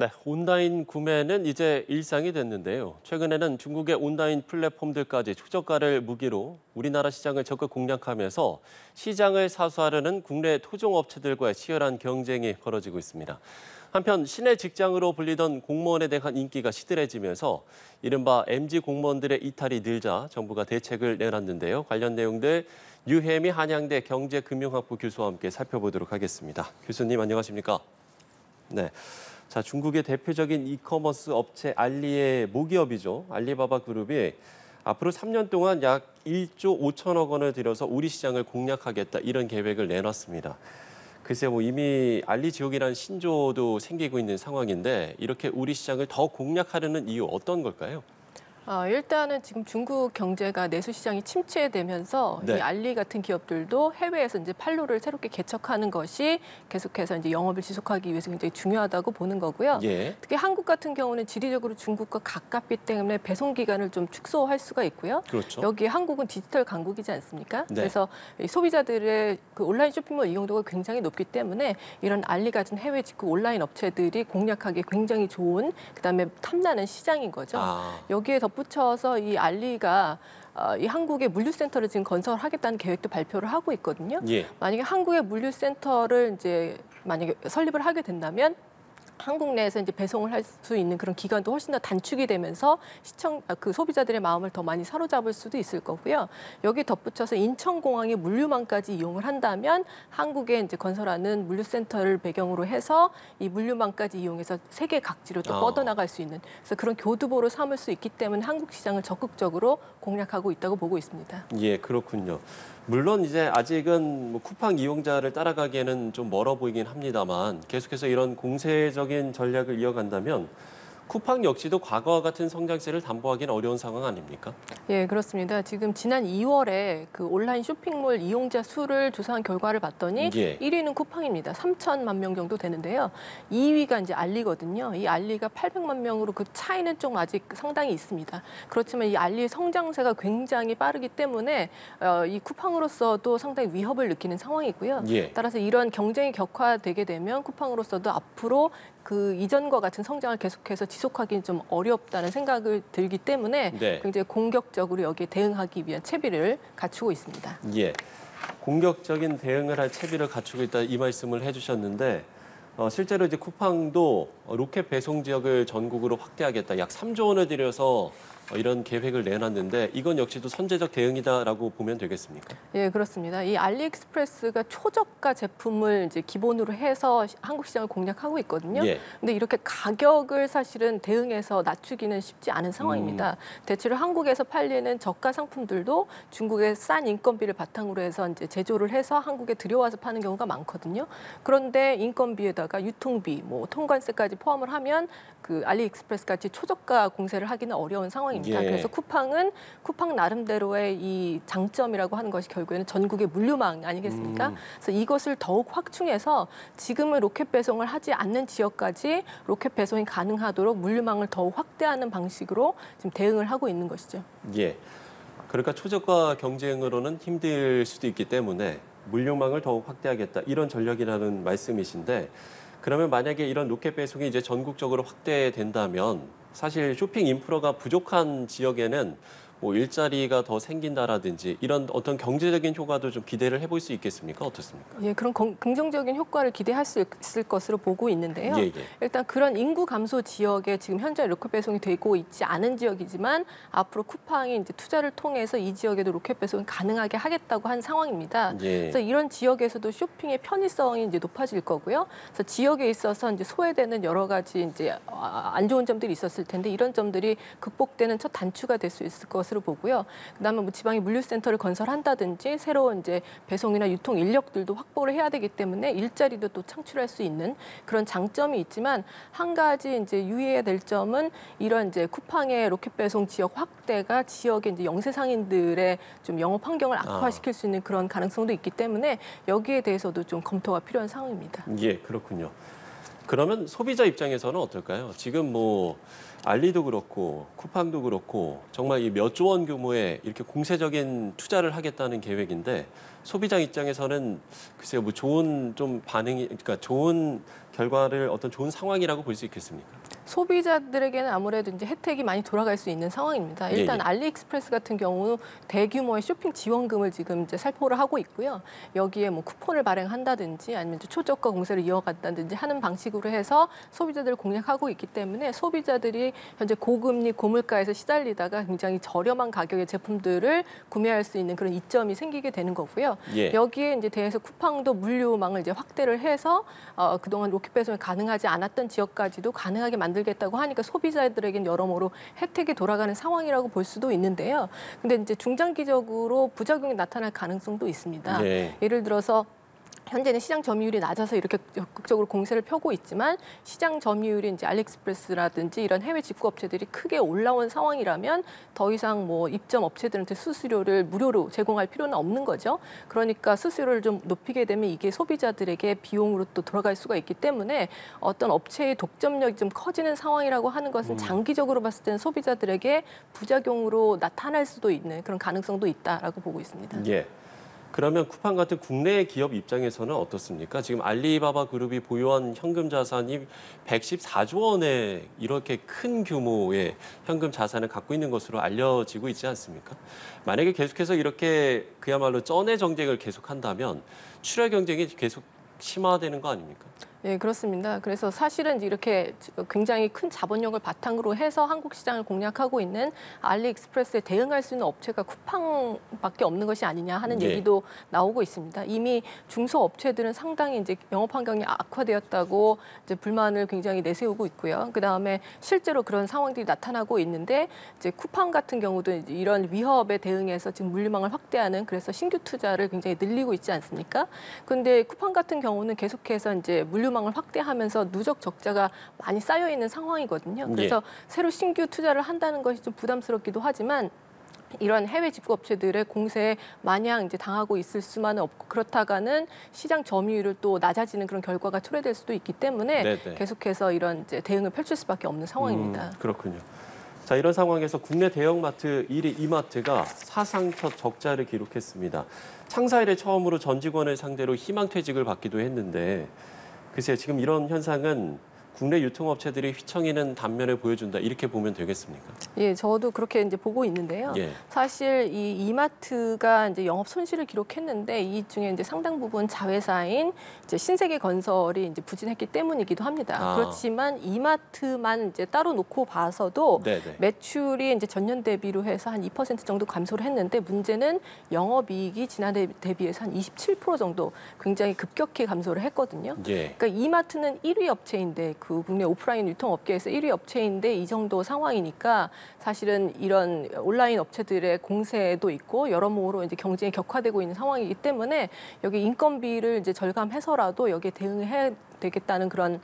네, 온라인 구매는 이제 일상이 됐는데요. 최근에는 중국의 온라인 플랫폼들까지 최저가를 무기로 우리나라 시장을 적극 공략하면서 시장을 사수하려는 국내 토종업체들과의 치열한 경쟁이 벌어지고 있습니다. 한편 시내 직장으로 불리던 공무원에 대한 인기가 시들해지면서 이른바 MZ 공무원들의 이탈이 늘자 정부가 대책을 내놨는데요. 관련 내용들 유혜미 한양대 경제금융학부 교수와 함께 살펴보도록 하겠습니다. 교수님 안녕하십니까? 네. 자, 중국의 대표적인 이커머스 업체 알리의 모기업이죠. 알리바바 그룹이 앞으로 3년 동안 약 1조 5천억 원을 들여서 우리 시장을 공략하겠다 이런 계획을 내놨습니다. 글쎄 이미 알리 지옥이라는 신조도 생기고 있는 상황인데 이렇게 우리 시장을 더 공략하려는 이유 어떤 걸까요? 일단은 지금 중국 경제가 내수 시장이 침체되면서 네. 이 알리 같은 기업들도 해외에서 이제 판로를 새롭게 개척하는 것이 계속해서 이제 영업을 지속하기 위해서 굉장히 중요하다고 보는 거고요. 예. 특히 한국 같은 경우는 지리적으로 중국과 가깝기 때문에 배송 기간을 좀 축소할 수가 있고요. 그렇죠. 여기에 한국은 디지털 강국이지 않습니까? 네. 그래서 이 소비자들의 그 온라인 쇼핑몰 이용도가 굉장히 높기 때문에 이런 알리 같은 해외 직구 온라인 업체들이 공략하기 굉장히 좋은 그다음에 탐나는 시장인 거죠. 여기에 덧붙여서 이 알리가 이 한국의 물류센터를 지금 건설하겠다는 계획도 발표를 하고 있거든요. 예. 만약에 한국의 물류센터를 이제 만약에 설립을 하게 된다면 한국 내에서 이제 배송을 할 수 있는 그런 기간도 훨씬 더 단축이 되면서 그 소비자들의 마음을 더 많이 사로잡을 수도 있을 거고요. 여기 덧붙여서 인천공항의 물류망까지 이용을 한다면 한국에 이제 건설하는 물류센터를 배경으로 해서 이 물류망까지 이용해서 세계 각지로 또 뻗어나갈 수 있는 그래서 그런 교두보로 삼을 수 있기 때문에 한국 시장을 적극적으로 공략하고 있다고 보고 있습니다. 예, 그렇군요. 물론 이제 아직은 쿠팡 이용자를 따라가기에는 좀 멀어 보이긴 합니다만 계속해서 이런 공세적인 전략을 이어간다면 쿠팡 역시도 과거와 같은 성장세를 담보하기는 어려운 상황 아닙니까? 예, 그렇습니다. 지금 지난 2월에 그 온라인 쇼핑몰 이용자 수를 조사한 결과를 봤더니 예. 1위는 쿠팡입니다. 3천만 명 정도 되는데요. 2위가 이제 알리거든요. 이 알리가 800만 명으로 그 차이는 좀 아직 상당히 있습니다. 그렇지만 이 알리의 성장세가 굉장히 빠르기 때문에 이 쿠팡으로서도 상당히 위협을 느끼는 상황이고요. 예. 따라서 이런 경쟁이 격화되게 되면 쿠팡으로서도 앞으로 그 이전과 같은 성장을 계속해서 지속하기는 좀 어렵다는 생각을 들기 때문에 네. 굉장히 공격적으로 여기에 대응하기 위한 채비를 갖추고 있습니다. 예. 공격적인 대응을 할 채비를 갖추고 있다 이 말씀을 해주셨는데 실제로 이제 쿠팡도 로켓 배송 지역을 전국으로 확대하겠다 약 3조 원을 들여서 이런 계획을 내놨는데 이건 역시도 선제적 대응이다라고 보면 되겠습니까? 예, 그렇습니다. 이 알리익스프레스가 초저가 제품을 이제 기본으로 해서 한국 시장을 공략하고 있거든요. 예. 근데 이렇게 가격을 사실은 대응해서 낮추기는 쉽지 않은 상황입니다. 대체로 한국에서 팔리는 저가 상품들도 중국의 싼 인건비를 바탕으로 해서 이제 제조를 해서 한국에 들여와서 파는 경우가 많거든요. 그런데 인건비에다가 유통비, 통관세까지 포함을 하면 그 알리익스프레스 같이 초저가 공세를 하기는 어려운 상황입니다. 예. 그래서 쿠팡 나름대로의 이 장점이라고 하는 것이 결국에는 전국의 물류망 아니겠습니까? 그래서 이것을 더욱 확충해서 지금은 로켓 배송을 하지 않는 지역까지 로켓 배송이 가능하도록 물류망을 더욱 확대하는 방식으로 지금 대응을 하고 있는 것이죠. 예. 그러니까 초저가 경쟁으로는 힘들 수도 있기 때문에 물류망을 더욱 확대하겠다 이런 전략이라는 말씀이신데 그러면 만약에 이런 로켓 배송이 이제 전국적으로 확대된다면 사실 쇼핑 인프라가 부족한 지역에는 일자리가 더 생긴다라든지 이런 어떤 경제적인 효과도 좀 기대를 해볼 수 있겠습니까? 어떻습니까? 예, 그런 긍정적인 효과를 기대할 수 있을 것으로 보고 있는데요. 예. 일단 그런 인구 감소 지역에 지금 현재 로켓 배송이 되고 있지 않은 지역이지만 앞으로 쿠팡이 이제 투자를 통해서 이 지역에도 로켓 배송이 가능하게 하겠다고 한 상황입니다. 예. 그래서 이런 지역에서도 쇼핑의 편의성이 이제 높아질 거고요. 그래서 지역에 있어서 이제 소외되는 여러 가지 이제 안 좋은 점들이 있었을 텐데 이런 점들이 극복되는 첫 단추가 될 수 있을 것으로 보고요. 그다음에 지방에 물류센터를 건설한다든지 새로운 이제 배송이나 유통 인력들도 확보를 해야 되기 때문에 일자리도 또 창출할 수 있는 그런 장점이 있지만 한 가지 이제 유의해야 될 점은 이런 이제 쿠팡의 로켓 배송 지역 확대가 지역의 이제 영세 상인들의 좀 영업 환경을 악화시킬 수 있는 그런 가능성도 있기 때문에 여기에 대해서도 좀 검토가 필요한 상황입니다. 예, 그렇군요. 그러면 소비자 입장에서는 어떨까요? 지금 뭐 알리도 그렇고 쿠팡도 그렇고 정말 이 몇 조 원 규모의 이렇게 공세적인 투자를 하겠다는 계획인데 소비자 입장에서는 글쎄요, 뭐 좋은 좀 반응이 그러니까 좋은 결과를 어떤 좋은 상황이라고 볼 수 있겠습니까? 소비자들에게는 아무래도 이제 혜택이 많이 돌아갈 수 있는 상황입니다. 일단 예. 알리익스프레스 같은 경우는 대규모의 쇼핑 지원금을 지금 이제 살포를 하고 있고요. 여기에 뭐 쿠폰을 발행한다든지 아니면 이제 초저가 공세를 이어간다든지 하는 방식으로 해서 소비자들을 공략하고 있기 때문에 소비자들이 현재 고금리 고물가에서 시달리다가 굉장히 저렴한 가격의 제품들을 구매할 수 있는 그런 이점이 생기게 되는 거고요. 예. 여기에 이제 대해서 쿠팡도 물류망을 이제 확대를 해서 그동안 로켓 배송이 가능하지 않았던 지역까지도 가능하게 만들겠다고 하니까 소비자들에겐 여러모로 혜택이 돌아가는 상황이라고 볼 수도 있는데요. 근데 이제 중장기적으로 부작용이 나타날 가능성도 있습니다. 네. 예를 들어서 현재는 시장 점유율이 낮아서 이렇게 적극적으로 공세를 펴고 있지만 시장 점유율이 이제 알리익스프레스라든지 이런 해외 직구 업체들이 크게 올라온 상황이라면 더 이상 뭐 입점 업체들한테 수수료를 무료로 제공할 필요는 없는 거죠. 그러니까 수수료를 좀 높이게 되면 이게 소비자들에게 비용으로 또 돌아갈 수가 있기 때문에 어떤 업체의 독점력이 좀 커지는 상황이라고 하는 것은 장기적으로 봤을 때는 소비자들에게 부작용으로 나타날 수도 있는 그런 가능성도 있다라고 보고 있습니다. 예. 그러면 쿠팡 같은 국내 기업 입장에서는 어떻습니까? 지금 알리바바 그룹이 보유한 현금 자산이 114조 원의 이렇게 큰 규모의 현금 자산을 갖고 있는 것으로 알려지고 있지 않습니까? 만약에 계속해서 이렇게 그야말로 쩐의 정쟁을 계속한다면 출하 경쟁이 계속 심화되는 거 아닙니까? 네, 그렇습니다. 그래서 사실은 이렇게 굉장히 큰 자본력을 바탕으로 해서 한국 시장을 공략하고 있는 알리익스프레스에 대응할 수 있는 업체가 쿠팡밖에 없는 것이 아니냐 하는 네. 얘기도 나오고 있습니다. 이미 중소업체들은 상당히 이제 영업 환경이 악화되었다고 이제 불만을 굉장히 내세우고 있고요. 그 다음에 실제로 그런 상황들이 나타나고 있는데 이제 쿠팡 같은 경우도 이제 이런 위협에 대응해서 지금 물류망을 확대하는 그래서 신규 투자를 굉장히 늘리고 있지 않습니까? 그런데 쿠팡 같은 경우는 계속해서 이제 물류망을 확대하면서 누적 적자가 많이 쌓여 있는 상황이거든요. 그래서 새로 신규 투자를 한다는 것이 좀 부담스럽기도 하지만 이런 해외 직구 업체들의 공세에 마냥 이제 당하고 있을 수만은 없고 그렇다가는 시장 점유율을 또 낮아지는 그런 결과가 초래될 수도 있기 때문에 네네. 계속해서 이런 이제 대응을 펼칠 수밖에 없는 상황입니다. 그렇군요. 자, 이런 상황에서 국내 대형마트 1위 이마트가 사상 첫 적자를 기록했습니다. 창사 이래 처음으로 전 직원을 상대로 희망퇴직을 받기도 했는데 글쎄요, 지금 이런 현상은 국내 유통업체들이 휘청이는 단면을 보여준다 이렇게 보면 되겠습니까? 예, 저도 그렇게 이제 보고 있는데요. 예. 사실 이 이마트가 이제 영업 손실을 기록했는데 이 중에 이제 상당 부분 자회사인 이제 신세계건설이 이제 부진했기 때문이기도 합니다. 그렇지만 이마트만 이제 따로 놓고 봐서도 네네. 매출이 이제 전년 대비로 해서 한 2% 정도 감소를 했는데 문제는 영업이익이 지난해 대비해서 한 27% 정도 굉장히 급격히 감소를 했거든요. 예. 그러니까 이마트는 1위 업체인데 그 국내 오프라인 유통업계에서 1위 업체인데 이 정도 상황이니까 사실은 이런 온라인 업체들의 공세도 있고 여러모로 이제 경쟁이 격화되고 있는 상황이기 때문에 여기 인건비를 이제 절감해서라도 여기에 대응해야 되겠다는 그런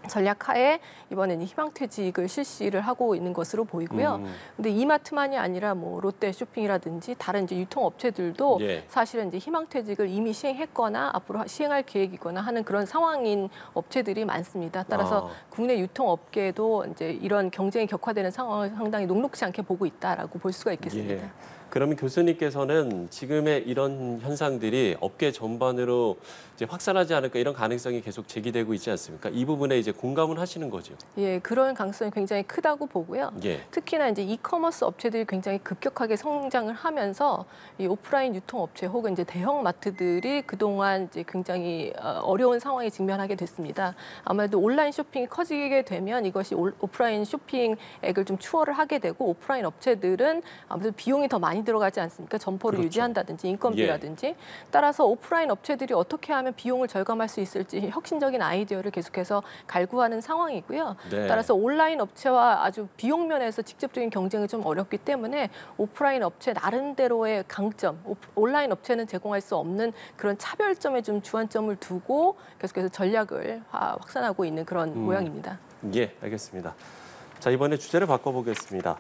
전략하에 이번에는 희망퇴직을 실시를 하고 있는 것으로 보이고요. 근데 이마트만이 아니라 뭐 롯데 쇼핑이라든지 다른 이제 유통업체들도 예. 사실은 이제 희망퇴직을 이미 시행했거나 앞으로 시행할 계획이거나 하는 그런 상황인 업체들이 많습니다. 따라서 국내 유통업계도 이제 이런 경쟁이 격화되는 상황을 상당히 녹록지 않게 보고 있다라고 볼 수가 있겠습니다. 예. 그러면 교수님께서는 지금의 이런 현상들이 업계 전반으로 이제 확산하지 않을까 이런 가능성이 계속 제기되고 있지 않습니까? 이 부분에 이제 공감을 하시는 거죠. 예, 그런 가능성이 굉장히 크다고 보고요. 예. 특히나 이제 이커머스 업체들이 굉장히 급격하게 성장을 하면서 이 오프라인 유통업체 혹은 이제 대형 마트들이 그동안 이제 굉장히 어려운 상황에 직면하게 됐습니다. 아무래도 온라인 쇼핑이 커지게 되면 이것이 오프라인 쇼핑액을 좀 추월을 하게 되고 오프라인 업체들은 아무래도 비용이 더 많이 들어가지 않습니까? 점포를 그렇죠. 유지한다든지 인건비라든지. 따라서 오프라인 업체들이 어떻게 하면 비용을 절감할 수 있을지 혁신적인 아이디어를 계속해서 갈구하는 상황이고요. 네. 따라서 온라인 업체와 아주 비용 면에서 직접적인 경쟁이 좀 어렵기 때문에 오프라인 업체 나름대로의 강점, 온라인 업체는 제공할 수 없는 그런 차별점에 좀 주안점을 두고 계속해서 전략을 확산하고 있는 그런 모양입니다. 예, 알겠습니다. 자, 이번에 주제를 바꿔보겠습니다.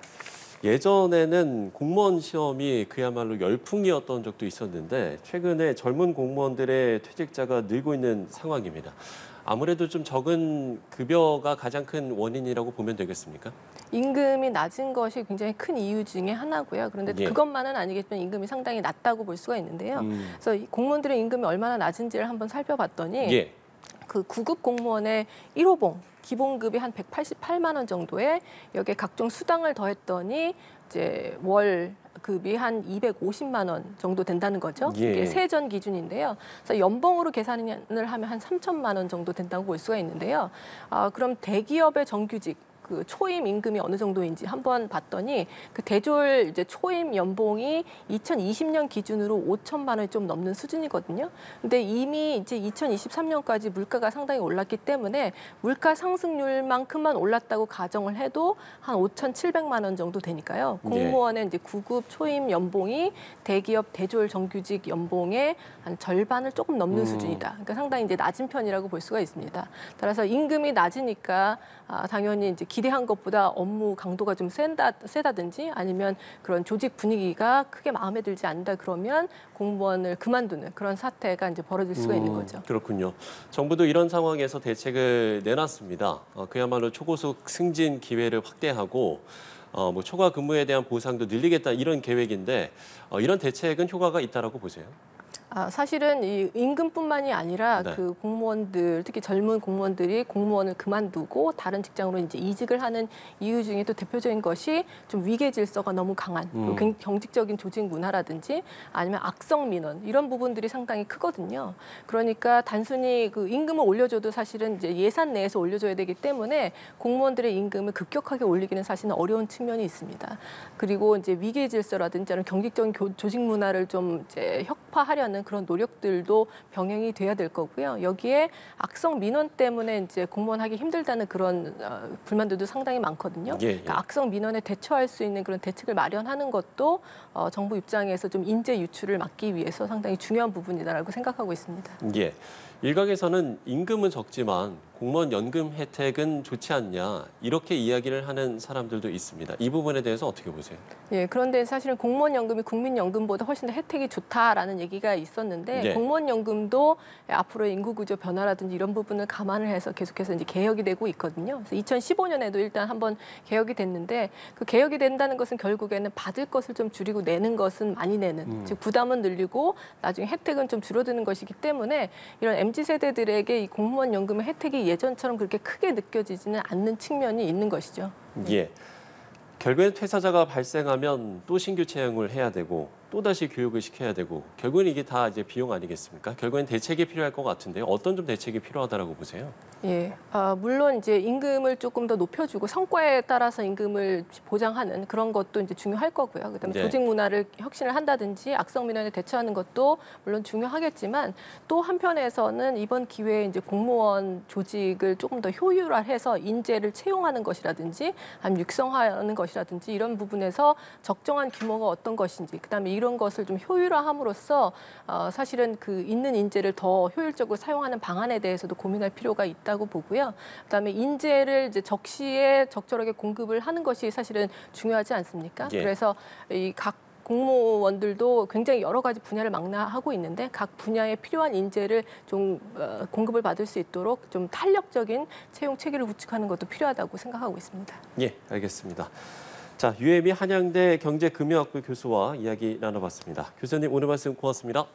예전에는 공무원 시험이 그야말로 열풍이었던 적도 있었는데 최근에 젊은 공무원들의 퇴직자가 늘고 있는 상황입니다. 아무래도 좀 적은 급여가 가장 큰 원인이라고 보면 되겠습니까? 임금이 낮은 것이 굉장히 큰 이유 중에 하나고요. 그런데 예. 그것만은 아니겠지만 임금이 상당히 낮다고 볼 수가 있는데요. 음. 그래서 이 공무원들의 임금이 얼마나 낮은지를 한번 살펴봤더니 예. 그 9급 공무원의 1호봉 기본급이 한 188만 원 정도에 여기에 각종 수당을 더했더니 이제 월 급이 한 250만 원 정도 된다는 거죠. 예. 이게 세전 기준인데요. 그래서 연봉으로 계산을 하면 한 3천만 원 정도 된다고 볼 수가 있는데요. 그럼 대기업의 정규직 그 초임 임금이 어느 정도인지 한번 봤더니 그 대졸 이제 초임 연봉이 2020년 기준으로 5천만 원이 좀 넘는 수준이거든요. 근데 이미 이제 2023년까지 물가가 상당히 올랐기 때문에 물가 상승률만큼만 올랐다고 가정을 해도 한 5,700만 원 정도 되니까요. 공무원의 이제 9급 초임 연봉이 대기업 대졸 정규직 연봉의 한 절반을 조금 넘는 수준이다. 그러니까 상당히 이제 낮은 편이라고 볼 수가 있습니다. 따라서 임금이 낮으니까 당연히 이제 기대한 것보다 업무 강도가 좀 세다든지 아니면 그런 조직 분위기가 크게 마음에 들지 않는다 그러면 공무원을 그만두는 그런 사태가 이제 벌어질 수가 있는 거죠. 그렇군요. 정부도 이런 상황에서 대책을 내놨습니다. 그야말로 초고속 승진 기회를 확대하고 뭐 초과 근무에 대한 보상도 늘리겠다 이런 계획인데 이런 대책은 효과가 있다라고 보세요? 사실은 이 임금뿐만이 아니라 네. 그 공무원들, 특히 젊은 공무원들이 공무원을 그만두고 다른 직장으로 이제 이직을 하는 이유 중에 또 대표적인 것이 좀 위계 질서가 너무 강한 그리고 경직적인 조직 문화라든지 아니면 악성 민원 이런 부분들이 상당히 크거든요. 그러니까 단순히 그 임금을 올려줘도 사실은 이제 예산 내에서 올려줘야 되기 때문에 공무원들의 임금을 급격하게 올리기는 사실은 어려운 측면이 있습니다. 그리고 이제 위계 질서라든지 이런 경직적인 조직 문화를 좀 이제 혁파하려는 그런 노력들도 병행이 돼야 될 거고요. 여기에 악성 민원 때문에 이제 공무원 하기 힘들다는 그런 불만들도 상당히 많거든요. 예, 예. 그러니까 악성 민원에 대처할 수 있는 그런 대책을 마련하는 것도 정부 입장에서 좀 인재 유출을 막기 위해서 상당히 중요한 부분이다라고 생각하고 있습니다. 예. 일각에서는 임금은 적지만 공무원 연금 혜택은 좋지 않냐 이렇게 이야기를 하는 사람들도 있습니다. 이 부분에 대해서 어떻게 보세요? 예, 그런데 사실은 공무원 연금이 국민연금보다 훨씬 더 혜택이 좋다라는 얘기가 있었는데 예. 공무원 연금도 앞으로의 인구 구조 변화라든지 이런 부분을 감안을 해서 계속해서 이제 개혁이 되고 있거든요. 그래서 2015년에도 일단 한번 개혁이 됐는데 그 개혁이 된다는 것은 결국에는 받을 것을 좀 줄이고 내는 것은 많이 내는 즉 부담은 늘리고 나중에 혜택은 좀 줄어드는 것이기 때문에 이런 MZ 세대들에게 이 공무원 연금의 혜택이 예전처럼 그렇게 크게 느껴지지는 않는 측면이 있는 것이죠. 예. 결국엔 퇴사자가 발생하면 또 신규 채용을 해야 되고 또다시 교육을 시켜야 되고 결국엔 이게 다 이제 비용 아니겠습니까? 결국엔 대책이 필요할 것 같은데요. 어떤 좀 대책이 필요하다라고 보세요? 예, 물론 이제 임금을 조금 더 높여주고 성과에 따라서 임금을 보장하는 그런 것도 이제 중요할 거고요. 그다음에 네. 조직 문화를 혁신을 한다든지 악성 민원에 대처하는 것도 물론 중요하겠지만 또 한편에서는 이번 기회에 이제 공무원 조직을 조금 더 효율화해서 인재를 채용하는 것이라든지 아니면 육성하는 것이라든지 이런 부분에서 적정한 규모가 어떤 것인지 그다음에 이런 것을 좀 효율화함으로써 사실은 그 있는 인재를 더 효율적으로 사용하는 방안에 대해서도 고민할 필요가 있다고 보고요. 그다음에 인재를 이제 적시에 적절하게 공급을 하는 것이 사실은 중요하지 않습니까? 예. 그래서 이 각 공무원들도 굉장히 여러 가지 분야를 망라하고 있는데 각 분야에 필요한 인재를 좀 공급을 받을 수 있도록 좀 탄력적인 채용 체계를 구축하는 것도 필요하다고 생각하고 있습니다. 예, 알겠습니다. 자, 유혜미 한양대 경제금융학부 교수와 이야기 나눠봤습니다. 교수님 오늘 말씀 고맙습니다.